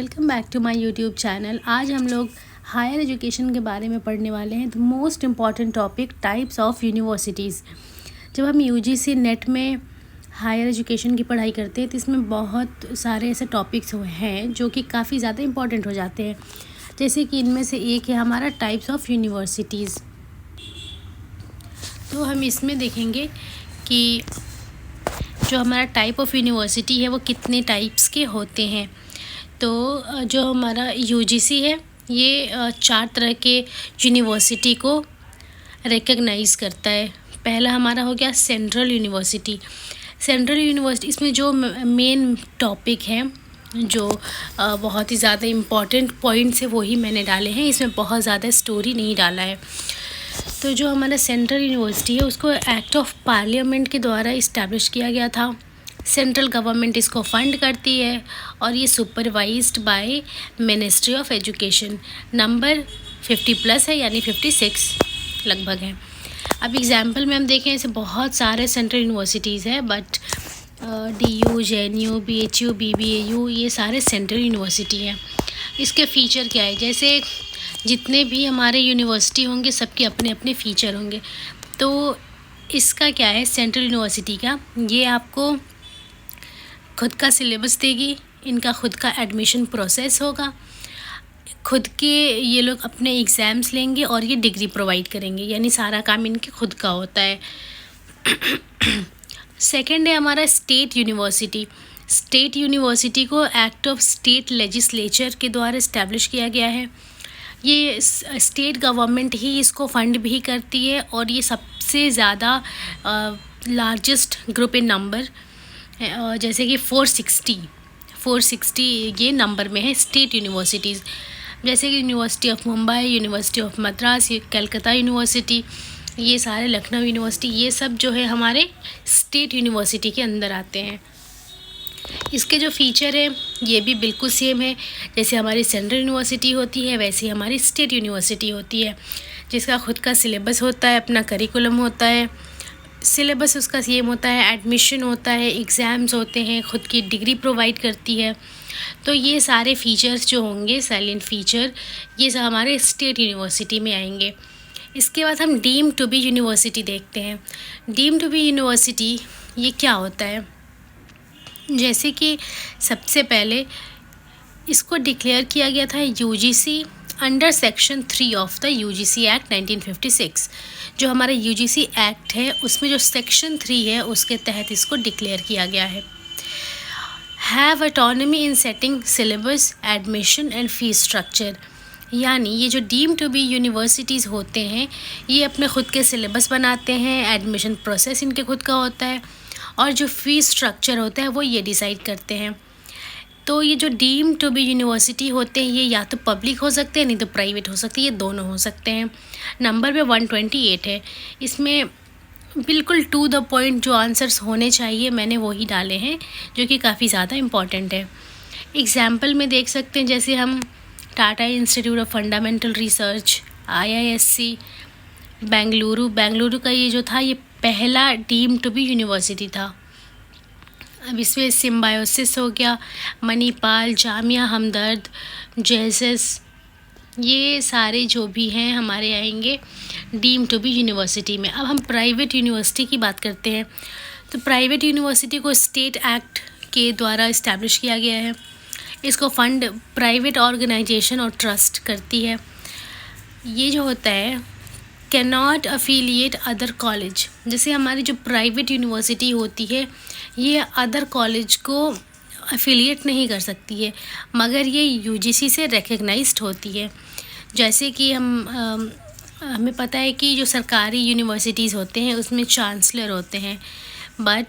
Welcome back to my YouTube channel. आज हम लोग हायर एजुकेशन के बारे में पढ़ने वाले हैं। The most important topic types of universities. जब हम यूजीसी नेट में हायर एजुकेशन की पढ़ाई करते हैं तो इसमें बहुत सारे ऐसे टॉपिक्स हैं जो कि काफ़ी ज़्यादा इम्पॉर्टेंट हो जाते हैं। जैसे कि इनमें से एक है हमारा टाइप्स ऑफ यूनिवर्सिटीज़। तो हम इसमें देखेंगे कि जो हमारा टाइप ऑफ यूनिवर्सिटी है वो कितने टाइप्स के होते हैं। तो जो हमारा यूजीसी है ये 4 तरह के यूनिवर्सिटी को रिकग्नाइज़ करता है। पहला हमारा हो गया सेंट्रल यूनिवर्सिटी। सेंट्रल यूनिवर्सिटी इसमें जो मेन टॉपिक है जो बहुत ही ज़्यादा इम्पॉर्टेंट पॉइंट्स है वही मैंने डाले हैं। इसमें बहुत ज़्यादा स्टोरी नहीं डाला है। तो जो हमारा सेंट्रल यूनिवर्सिटी है उसको एक्ट ऑफ पार्लियामेंट के द्वारा इस्टेब्लिश किया गया था। सेंट्रल गवर्नमेंट इसको फंड करती है और ये supervised by ministry of education. Number 50+ है, यानी 56 लगभग है। अब एग्जांपल में हम देखें ऐसे बहुत सारे सेंट्रल यूनिवर्सिटीज़ हैं, but DU, JNU, BHU, BBAU ये सारे सेंट्रल यूनिवर्सिटी हैं। इसके फ़ीचर क्या है, जैसे जितने भी हमारे यूनिवर्सिटी होंगे सबके अपने अपने फ़ीचर होंगे। तो इसका क्या है सेंट्रल यूनिवर्सिटी का, ये आपको खुद का सिलेबस देगी, इनका खुद का एडमिशन प्रोसेस होगा, खुद के ये लोग अपने एग्ज़ाम्स लेंगे और ये डिग्री प्रोवाइड करेंगे, यानी सारा काम इनके खुद का होता है। सेकंड है हमारा स्टेट यूनिवर्सिटी। स्टेट यूनिवर्सिटी को एक्ट ऑफ स्टेट लेजिस्लेचर के द्वारा इस्टेब्लिश किया गया है। ये स्टेट गवर्नमेंट ही इसको फंड भी करती है और ये सबसे ज़्यादा लार्जेस्ट ग्रुप इन नंबर, जैसे कि 460 ये नंबर में है स्टेट यूनिवर्सिटीज़। जैसे कि university of Mumbai, university of Madras, Calcutta university, ये सारे लखनऊ यूनिवर्सिटी, ये सब जो है हमारे स्टेट यूनिवर्सिटी के अंदर आते हैं। इसके जो फ़ीचर है ये भी बिल्कुल सेम है। जैसे हमारी सेंट्रल यूनिवर्सिटी होती है वैसे ही हमारी स्टेट यूनिवर्सिटी होती है, जिसका खुद का सिलेबस होता है, अपना करिकुलम होता है। सिलेबस उसका सेम होता है, एडमिशन होता है, एग्ज़ाम्स होते हैं, खुद की डिग्री प्रोवाइड करती है। तो ये सारे फ़ीचर्स जो होंगे साइलेंट फ़ीचर, ये सब हमारे स्टेट यूनिवर्सिटी में आएंगे। इसके बाद हम डीम्ड टू बी यूनिवर्सिटी देखते हैं। डीम्ड टू बी यूनिवर्सिटी ये क्या होता है, जैसे कि सबसे पहले इसको डिक्लेयर किया गया था UGC under section 3 of the UGC act 1956। जो हमारा यूजीसी एक्ट है उसमें जो सेक्शन 3 है उसके तहत इसको डिक्लेयर किया गया है। Have autonomy in setting syllabus, admission and fees structure. यानी ये जो डीम्ड टू बी यूनिवर्सिटीज़ होते हैं ये अपने खुद के सिलेबस बनाते हैं, एडमिशन प्रोसेस इनके खुद का होता है और जो फ़ीस स्ट्रक्चर होता है वो ये डिसाइड करते हैं। तो ये जो डीम्ड टू बी यूनिवर्सिटी होते हैं ये या तो पब्लिक हो सकते हैं नहीं तो प्राइवेट हो सकते हैं, ये दोनों हो सकते हैं। नंबर पे 128 है। इसमें बिल्कुल टू द पॉइंट जो आंसर्स होने चाहिए मैंने वही डाले हैं, जो कि काफ़ी ज़्यादा इम्पॉर्टेंट है। एग्जाम्पल में देख सकते हैं, जैसे हम Tata institute of fundamental research, IISc Bengaluru का ये जो था ये पहला डीम्ड टू बी यूनिवर्सिटी था। अब इसमें सिम्बायोसिस हो गया, मणिपाल, जामिया हमदर्द, JSS, ये सारे जो भी हैं हमारे आएंगे डीम्ड टू बी यूनिवर्सिटी में। अब हम प्राइवेट यूनिवर्सिटी की बात करते हैं। तो प्राइवेट यूनिवर्सिटी को स्टेट एक्ट के द्वारा इस्टेब्लिश किया गया है। इसको फंड प्राइवेट ऑर्गेनाइजेशन और ट्रस्ट करती है। ये जो होता है can not affiliate other college. जैसे हमारी जो प्राइवेट यूनिवर्सिटी होती है ये अदर कॉलेज को अफिलिएट नहीं कर सकती है, मगर ये यूजीसी से रिकग्नाइज्ड होती है। जैसे कि हमें पता है कि जो सरकारी यूनिवर्सिटीज़ होते हैं उसमें चांसलर होते हैं, बट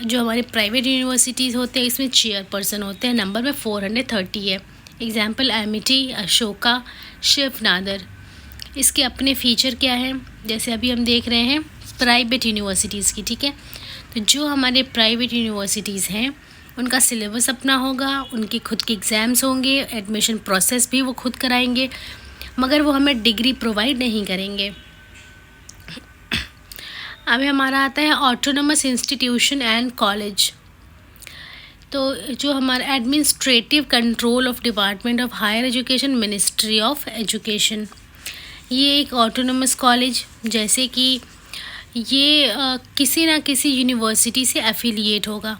जो हमारे प्राइवेट यूनिवर्सिटीज़ होते हैं इसमें चेयरपर्सन होते हैं। नंबर में 430 है। एग्जाम्पल एमिटी, अशोका, शिव नादर। इसके अपने फ़ीचर क्या हैं, जैसे अभी हम देख रहे हैं प्राइवेट यूनिवर्सिटीज़ की, ठीक है। तो जो हमारे प्राइवेट यूनिवर्सिटीज़ हैं उनका सिलेबस अपना होगा, उनके खुद के एग्ज़ाम्स होंगे, एडमिशन प्रोसेस भी वो खुद कराएंगे, मगर वो हमें डिग्री प्रोवाइड नहीं करेंगे। अब हमारा आता है ऑटोनोमस इंस्टीट्यूशन एंड कॉलेज। तो जो हमारा administrative control of department of higher education, ministry of education, ये एक ऑटोनोमस कॉलेज, जैसे कि ये किसी ना किसी यूनिवर्सिटी से एफिलिएट होगा।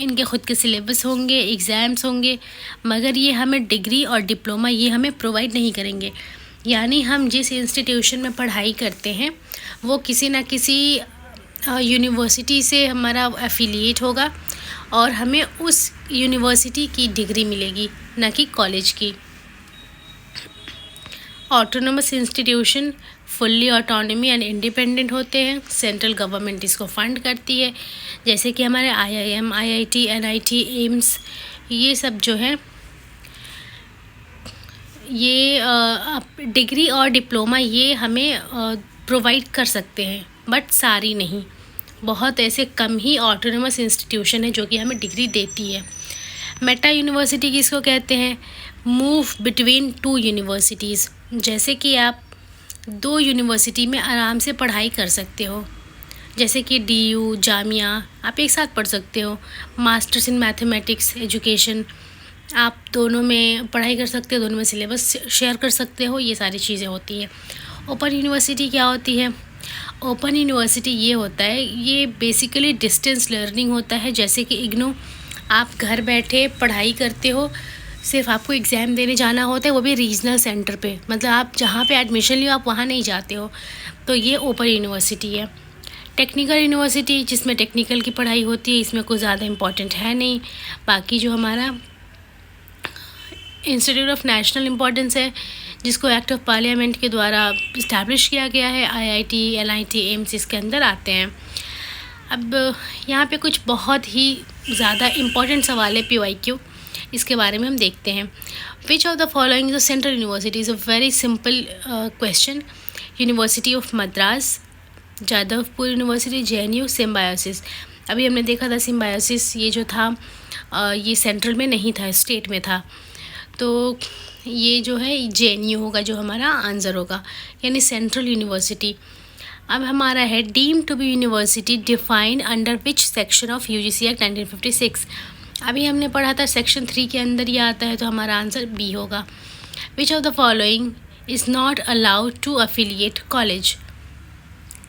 इनके ख़ुद के सिलेबस होंगे, एग्ज़ाम्स होंगे, मगर ये हमें डिग्री और डिप्लोमा ये हमें प्रोवाइड नहीं करेंगे। यानी हम जिस इंस्टीट्यूशन में पढ़ाई करते हैं वो किसी ना किसी यूनिवर्सिटी से हमारा एफिलिएट होगा और हमें उस यूनिवर्सिटी की डिग्री मिलेगी, ना कि कॉलेज की। Autonomous institution fully autonomy and independent होते हैं। सेंट्रल गवर्नमेंट इसको फंड करती है, जैसे कि हमारे IIM, IIT, NIT, एम्स, ये सब जो है ये डिग्री और डिप्लोमा ये हमें प्रोवाइड कर सकते हैं, बट सारी नहीं। बहुत ऐसे कम ही ऑटोनोमस इंस्टीट्यूशन है जो कि हमें डिग्री देती है। मेटा यूनिवर्सिटी किसको कहते हैं? मूव बिटवीन टू यूनिवर्सिटीज़, जैसे कि आप दो यूनिवर्सिटी में आराम से पढ़ाई कर सकते हो, जैसे कि DU, जामिया, आप एक साथ पढ़ सकते हो। मास्टर्स इन मैथमेटिक्स एजुकेशन, आप दोनों में पढ़ाई कर सकते हो, दोनों में सिलेबस शेयर कर सकते हो, ये सारी चीज़ें होती है। ओपन यूनिवर्सिटी क्या होती है? ओपन यूनिवर्सिटी ये होता है, ये बेसिकली डिस्टेंस लर्निंग होता है, जैसे कि इग्नू, आप घर बैठे पढ़ाई करते हो, सिर्फ आपको एग्ज़ाम देने जाना होता है, वो भी रीजनल सेंटर पे, मतलब आप जहाँ पे एडमिशन लियो आप वहाँ नहीं जाते हो, तो ये ओपन यूनिवर्सिटी है। टेक्निकल यूनिवर्सिटी, जिसमें टेक्निकल की पढ़ाई होती है, इसमें कुछ ज़्यादा इम्पॉर्टेंट है नहीं। बाकी जो हमारा इंस्टीट्यूट ऑफ नेशनल इम्पोर्टेंस है, जिसको एक्ट ऑफ पार्लियामेंट के द्वारा इस्टेब्लिश किया गया है, IIT, NIT, एम्स इसके अंदर आते हैं। अब यहाँ पे कुछ बहुत ही ज़्यादा इम्पॉर्टेंट सवाल है PYQ, इसके बारे में हम देखते हैं। विच of the following is a central university? Is a very simple question. University of Madras, Jadavpur university, JNU, symbiosis. अभी हमने देखा था सिम्बायोसिस ये जो था ये सेंट्रल में नहीं था, स्टेट में था, तो ये जो है JNU होगा, जो हमारा आंसर होगा, यानी सेंट्रल यूनिवर्सिटी। अब हमारा है deem to be university defined under which section of UGC act 1956। अभी हमने पढ़ा था सेक्शन 3 के अंदर ये आता है, तो हमारा आंसर B होगा। Which of the following is not allowed to affiliate college?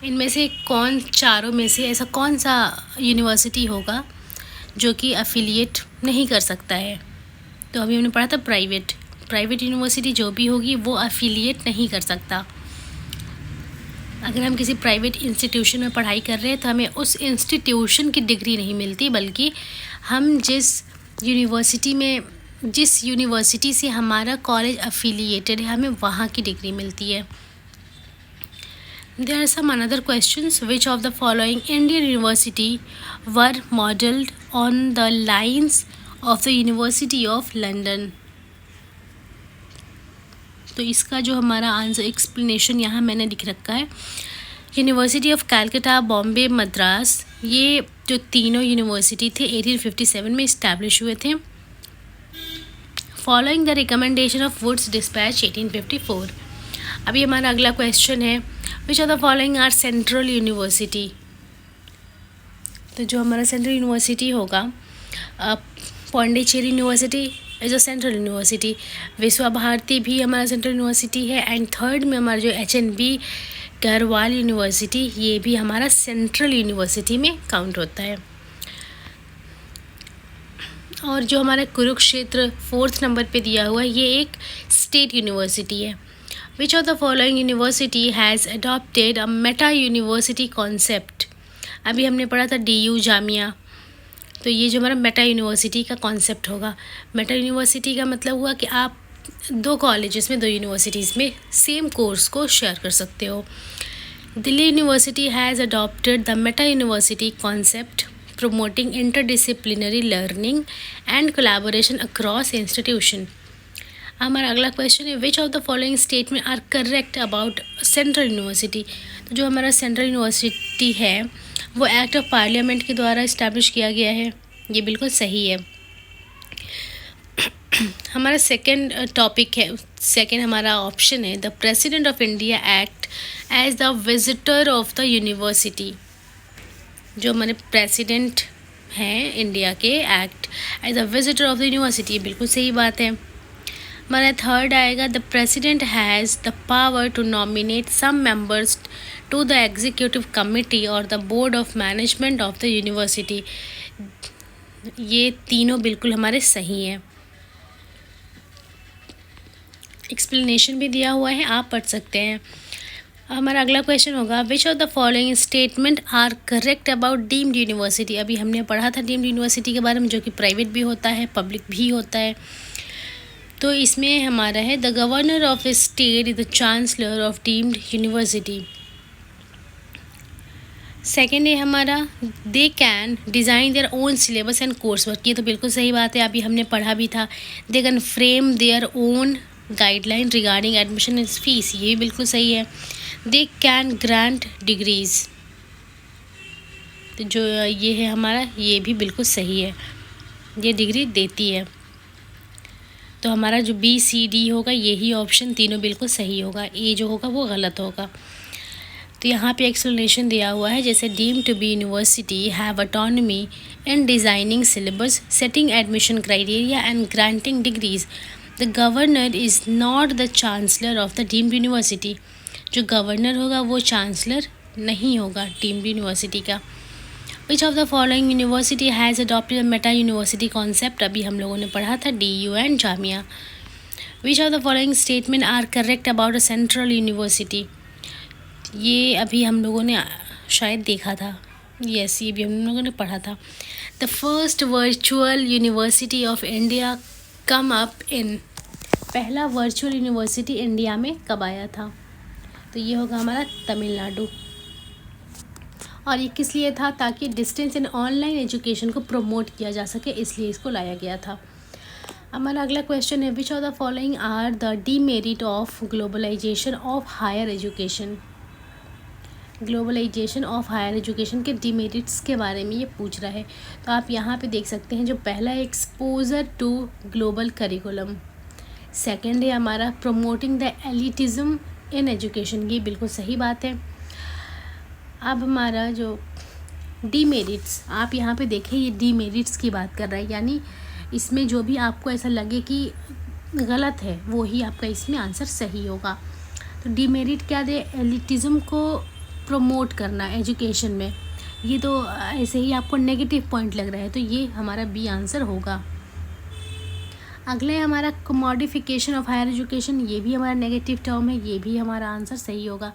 इनमें से कौन, चारों में से ऐसा कौन सा यूनिवर्सिटी होगा जो कि अफिलिएट नहीं कर सकता है? तो अभी हमने पढ़ा था प्राइवेट यूनिवर्सिटी जो भी होगी वो अफिलिएट नहीं कर सकता। अगर हम किसी प्राइवेट इंस्टीट्यूशन में पढ़ाई कर रहे हैं तो हमें उस इंस्टीट्यूशन की डिग्री नहीं मिलती, बल्कि हम जिस यूनिवर्सिटी से हमारा कॉलेज अफिलिएटेड है, हमें वहाँ की डिग्री मिलती है। There are some another questions. Which of the following Indian university were modeled on the lines of the University of London? तो इसका जो हमारा आंसर एक्सप्लेनेशन यहाँ मैंने लिख रखा है। University of Calcutta, Bombay, Madras, ये जो तीनों यूनिवर्सिटी थे 1857 में इस्टेब्लिश हुए थे। Following the recommendation of Woods dispatch 1854। अभी हमारा अगला क्वेश्चन है, which of the following are central university? तो जो हमारा सेंट्रल यूनिवर्सिटी होगा, Pondicherry university is a central university, Vishwa Bharati भी हमारा सेंट्रल यूनिवर्सिटी है, एंड थर्ड में हमारा जो HNB गढ़वाल यूनिवर्सिटी, ये भी हमारा सेंट्रल यूनिवर्सिटी में काउंट होता है। और जो हमारा कुरुक्षेत्र 4th नंबर पे दिया हुआ है, ये एक स्टेट यूनिवर्सिटी है। Which of the following university has adopted a Meta university concept? अभी हमने पढ़ा था DU, जामिया, तो ये जो हमारा मेटा यूनिवर्सिटी का कॉन्सेप्ट होगा। मेटा यूनिवर्सिटी का मतलब हुआ कि आप दो कॉलेजेस में, दो यूनिवर्सिटीज़ में सेम कोर्स को शेयर कर सकते हो। Delhi university has adopted the Meta university concept promoting interdisciplinary learning and collaboration across institution। हमारा अगला क्वेश्चन है, which of the following statement are correct about central university? तो जो हमारा सेंट्रल यूनिवर्सिटी है वो एक्ट ऑफ पार्लियामेंट के द्वारा इस्टेब्लिश किया गया है, ये बिल्कुल सही है। हमारा सेकंड टॉपिक है, सेकंड हमारा ऑप्शन है, the president of India act as the visitor of the university. जो हमारे प्रेसिडेंट हैं इंडिया के act as a visitor of the university, बिल्कुल सही बात है। हमारा थर्ड आएगा, the president has the power to nominate some members to the executive committee और the board of management of the university. ये तीनों बिल्कुल हमारे सही हैं। एक्सप्लेनेशन भी दिया हुआ है, आप पढ़ सकते हैं। हमारा अगला क्वेश्चन होगा, which of the following statement are correct about deemed university. अभी हमने पढ़ा था डीम्ड यूनिवर्सिटी के बारे में, जो कि प्राइवेट भी होता है, पब्लिक भी होता है। तो इसमें हमारा है, the governor of A state is the chancellor of deemed university. Second है हमारा, they can design their own syllabus and course work. ये तो बिल्कुल सही बात है, अभी हमने पढ़ा भी था। They can frame their own guideline regarding admission and fees, ये भी बिल्कुल सही है। दे कैन ग्रांट डिग्रीज, तो जो ये है हमारा, ये भी बिल्कुल सही है, ये डिग्री देती है। तो हमारा जो बी सी डी होगा, यही ऑप्शन तीनों बिल्कुल सही होगा, ए जो होगा वो गलत होगा। तो यहाँ पे एक्सप्लेनेशन दिया हुआ है, जैसे deem to be university have autonomy in designing syllabus, setting admission criteria and granting degrees. The governor is not the chancellor of the deemed university. जो गवर्नर होगा वो चांसलर नहीं होगा डीम्ड यूनिवर्सिटी का। Which of the following university has adopted meta university concept. अभी हम लोगों ने पढ़ा था DU and Jamia. Which of the following statement are correct about a central university. ये अभी हम लोगों ने शायद देखा था, यस ये भी हम लोगों ने पढ़ा था। The first virtual university of India come up in. पहला वर्चुअल यूनिवर्सिटी इंडिया में कब आया था, तो ये होगा हमारा तमिलनाडु। और ये किस लिए था, ताकि डिस्टेंस एंड ऑनलाइन एजुकेशन को प्रमोट किया जा सके, इसलिए इसको लाया गया था। हमारा अगला क्वेश्चन है, which of the following are the demerit of globalisation of higher education. Globalisation of higher education के डीमेरिट्स के बारे में ये पूछ रहा है। तो आप यहाँ पे देख सकते हैं, जो पहला है exposure to global curriculum, second है हमारा promoting the elitism in education, ये बिल्कुल सही बात है। अब हमारा जो डीमेरिट्स, आप यहाँ पे देखें, ये डीमेरिट्स की बात कर रहा है, यानी इसमें जो भी आपको ऐसा लगे कि गलत है वो ही आपका इसमें आंसर सही होगा। तो डीमेरिट क्या दे, एलिटिज़म को प्रमोट करना एजुकेशन में, ये तो ऐसे ही आपको नेगेटिव पॉइंट लग रहा है, तो ये हमारा बी आंसर होगा। अगले हमारा कमोडिफिकेशन ऑफ हायर एजुकेशन, ये भी हमारा नेगेटिव टर्म है, ये भी हमारा आंसर सही होगा।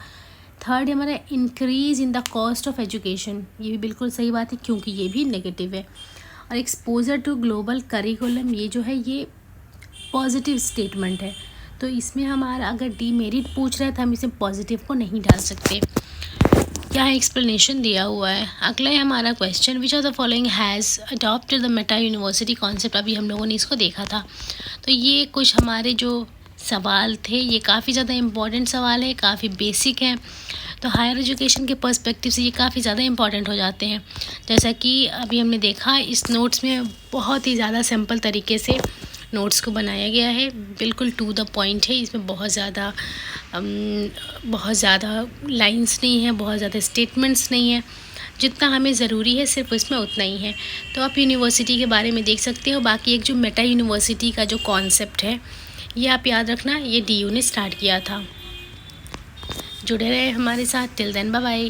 थर्ड हमारा increase in the cost of education, ये भी बिल्कुल सही बात है, क्योंकि ये भी नेगेटिव है। और एक्सपोजर टू ग्लोबल करिकुलम, ये जो है ये पॉजिटिव स्टेटमेंट है, तो इसमें हमारा अगर डीमेरिट पूछ रहा है तो हम इसमें पॉजिटिव को नहीं डाल सकते। यहाँ एक्सप्लेनेशन दिया हुआ है। अगला है हमारा question, which of the following has adopted the Meta university concept. अभी हम लोगों ने इसको देखा था। तो ये कुछ हमारे जो सवाल थे, ये काफ़ी ज़्यादा इम्पॉर्टेंट सवाल है, काफ़ी बेसिक है, तो हायर एजुकेशन के पर्सपेक्टिव से ये काफ़ी ज़्यादा इम्पॉर्टेंट हो जाते हैं। जैसा कि अभी हमने देखा, इस नोट्स में बहुत ही ज़्यादा सिंपल तरीके से नोट्स को बनाया गया है, बिल्कुल टू द पॉइंट है। इसमें बहुत ज़्यादा लाइंस नहीं है, बहुत ज़्यादा स्टेटमेंट्स नहीं है, जितना हमें ज़रूरी है सिर्फ उसमें उतना ही है। तो आप यूनिवर्सिटी के बारे में देख सकते हो। बाकी एक जो मेटा यूनिवर्सिटी का जो कॉन्सेप्ट है, ये आप याद रखना, ये DU ने स्टार्ट किया था। जुड़े रहे हमारे साथ, टिल देन बाय बाय।